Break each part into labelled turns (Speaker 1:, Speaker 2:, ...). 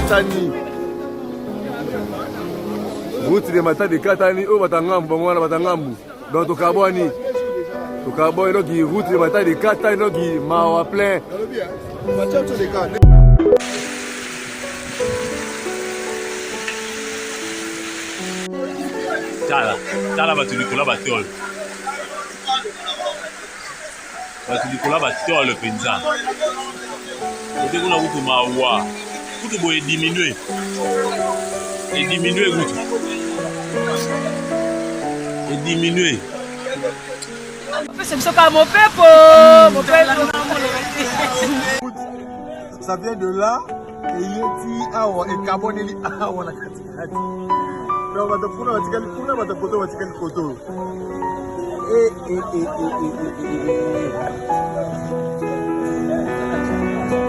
Speaker 1: katani. Route de Matadi katani. Oh batangambu ngwana batangambu. Donc tokabwani. Tokabwani donc route de Matadi katani donc mawa plein.
Speaker 2: Tala batu likola batol. Batu likola batol penza. Ote kuna kutu mawa. Kutu boye diminuer. Et diminuer kutu. Et diminuer.
Speaker 3: C'est ça mon pepo.
Speaker 1: Ça vient de là et yeti awa et carboneli awa na katikati. Donc batapuna batikali kuna batapoto batikali koto.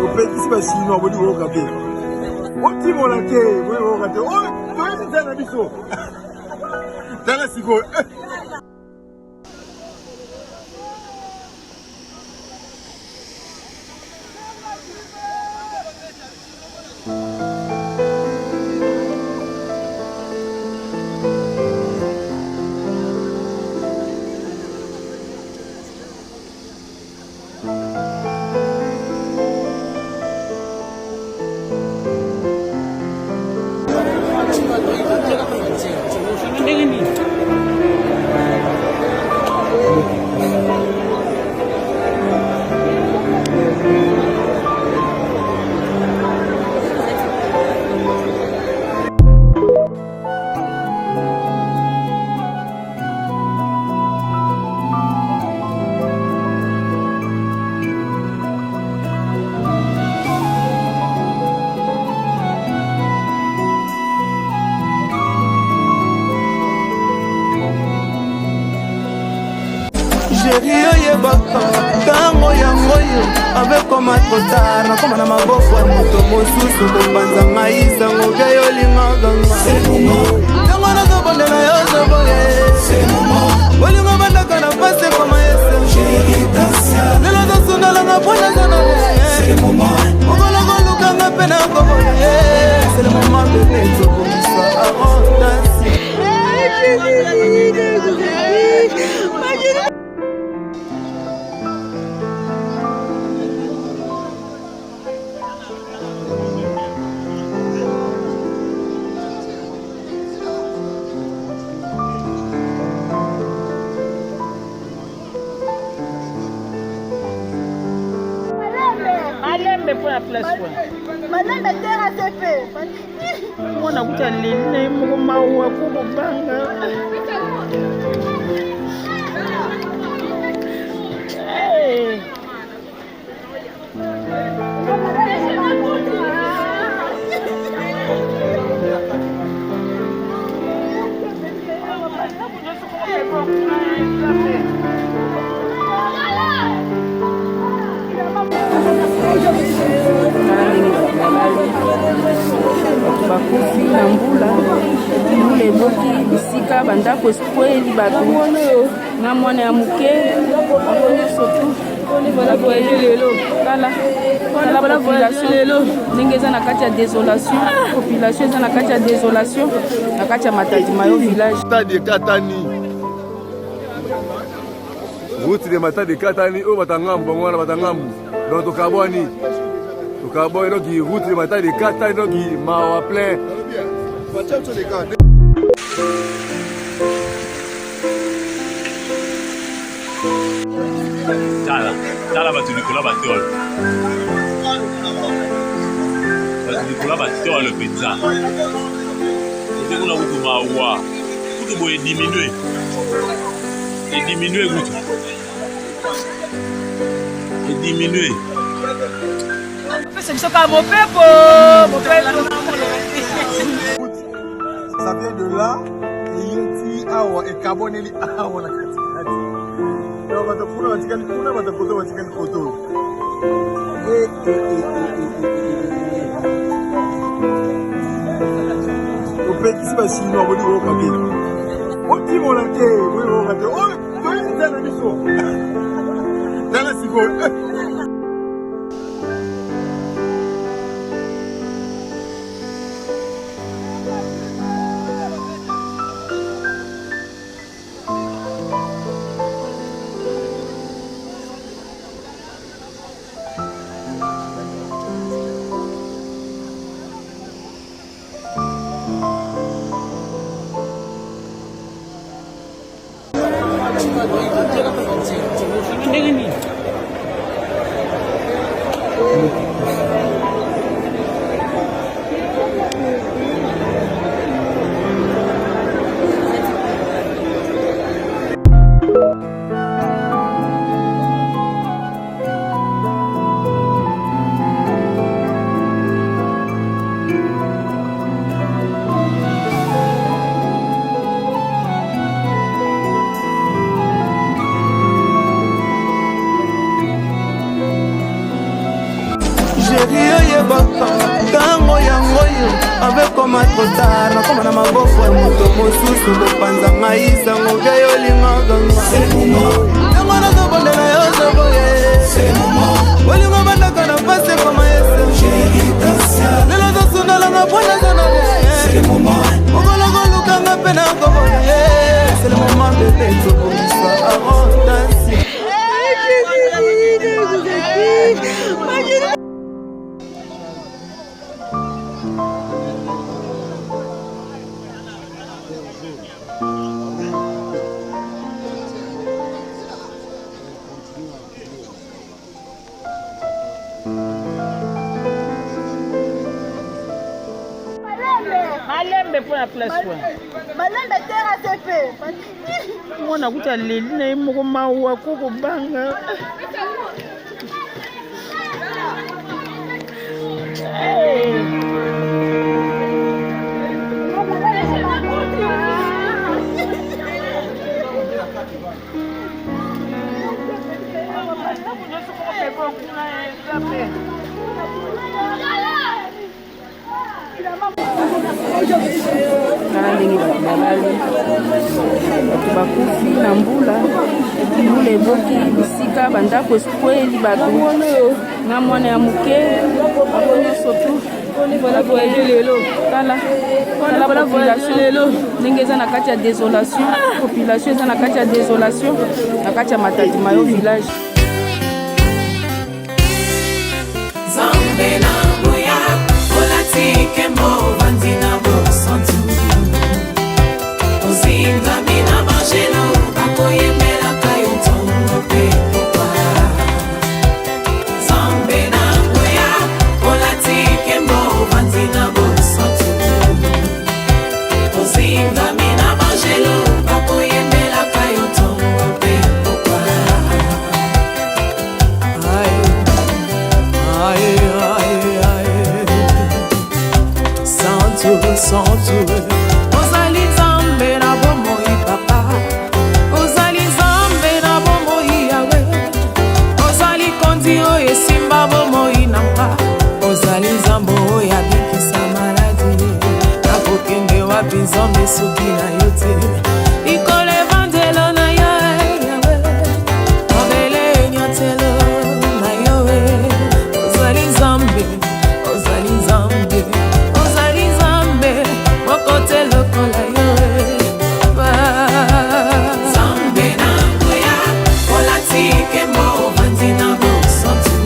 Speaker 1: Au petit c'est pas chinois bodi wo kapé. Oti molake, wo kapé. Oh, toi tu es na biso. Dala siko.
Speaker 4: Tango yango yo avekoma trotard nakoma na maboko ya moto mosusu kopanza ngai sango bya yo lingaka nga ntango nazobondela yo zoboye bolingo bandaka na pase koma yese lelo zosundalanga mponaza na okolokoluka mpe nakoboye c'est le moment bebe tokomisa arondasi.
Speaker 3: Pour la place
Speaker 5: madame la terre a été fait.
Speaker 3: On a goûté à l'île, on a eu bakufi na mbula mbula eboki bisika bandako eskweli bato na mwana ya moke tala population ndenge eza na kati ya désolation population eza na kati ya désolation na kati ya Matadi Mayo village.
Speaker 1: Matadi katani. Route de Matadi katani. Oh batangambu ngwana batangambu. Donc tokabwani. Tokabwani donc route de Matadi katani donc mawa plein.
Speaker 2: Tala batu likola batol. Batu likola batol penza. Ote kuna kutu mawa. Kutu boye diminuer. Et diminuer kutu. Et diminuer.
Speaker 3: C'est ça mon pepo.
Speaker 1: Ça vient de là et yeti awa et carboneli awa na katikati. Donc batapuna batikali kuna batapoto batikali koto. Au petit c'est pas chinois bodi wo kapé. Oti molake, oui wo kapé. Oh, toi tu es na biso. Dala siko.
Speaker 4: Tango yango yo avec comme trop tard nakoma na maboko ya moto mosusu kopanza ngai sango bya yo lingaka tango nazobondela yo zoboye olingo bandaka na pase koma yese lelo zosunalanga mpona zanabe okolokoluka mpe na koboye c'est le moment bebe tobongisa arontasi.
Speaker 3: Malembe pour la place.
Speaker 5: Malembe terre ACP.
Speaker 3: Mwana kuta leli na imoko mawa koko banga. Kala ndenge bato balali bato bakufi na mbula epi mbula eboki bisika bandako eskweli bato na mwana ya moke bango nyonso tu tala population ndenge eza na kati ya désolation population eza na kati ya désolation na kati ya Matadi Mayo village.
Speaker 6: Ozali Nzambe na bomoi papa, ozali Nzambe na bomoi yawe, ozali kondi oyo esimba bomoi na mpa, ozali Nzambe oyo abikisa maladi, nakokende wapi Nzambe soki na yo te, ikolo evangelo na yo yawe, mabele nyatelo na yo ozali Nzambe, ozali Nzambe. Kote lokola yo Nzambe na ngoya olatike mo vandina bo santu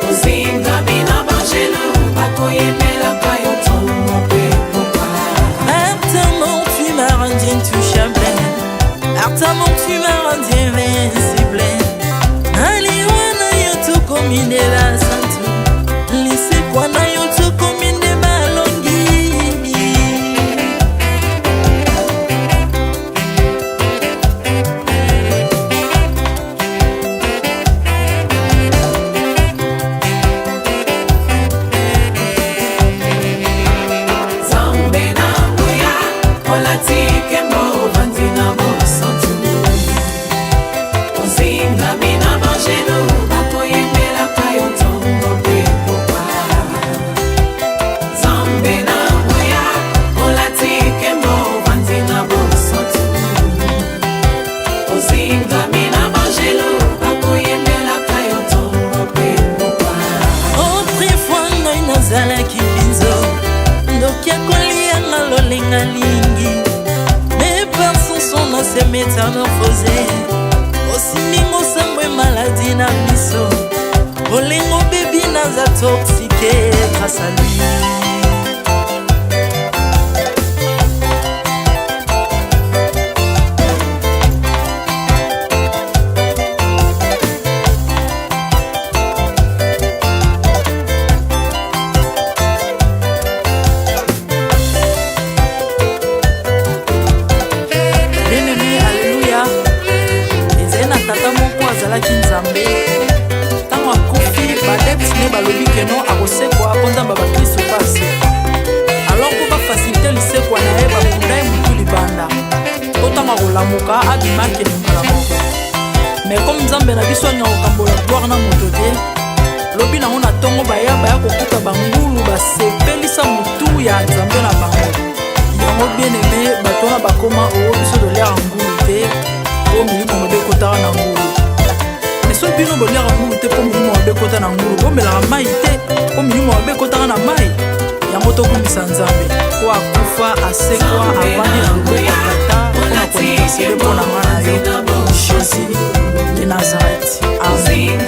Speaker 6: ozinga bina bangelo bakoyemela kayo tongo pe popa. Artamon tu m'as rendu intouchable, Artamon tu m'as rendu invincible, aliwana yo tu komindela santu lise kwana yo tu kominde balongi. Se métamorphosé osimingo sangwe maladie na biso olingo bebi naza toxiqué grâce à lui.
Speaker 7: lamuka abimaki na mbala moko. Mais comme nzambe na biso alinga kokambola gloire na moto te, lobi nango na ntongo baya kokuta bangulu basepelisa motu ya nzambe na bango. Yango bien aimé bato wana bakoma oyo biso toliaka ngulu te po milimo mabe ekotaka na ngulu. Mais so bino boliaka ngulu te po milimo mabe ekota na ngulu, bomelaka mai te po milimo mabe ekotaka na mai. Yango tokumisa nzambe po akufa asekwa avandi na loboko tata mpona konikasele mpona nga na yo Jésus de Nazareth. Amen.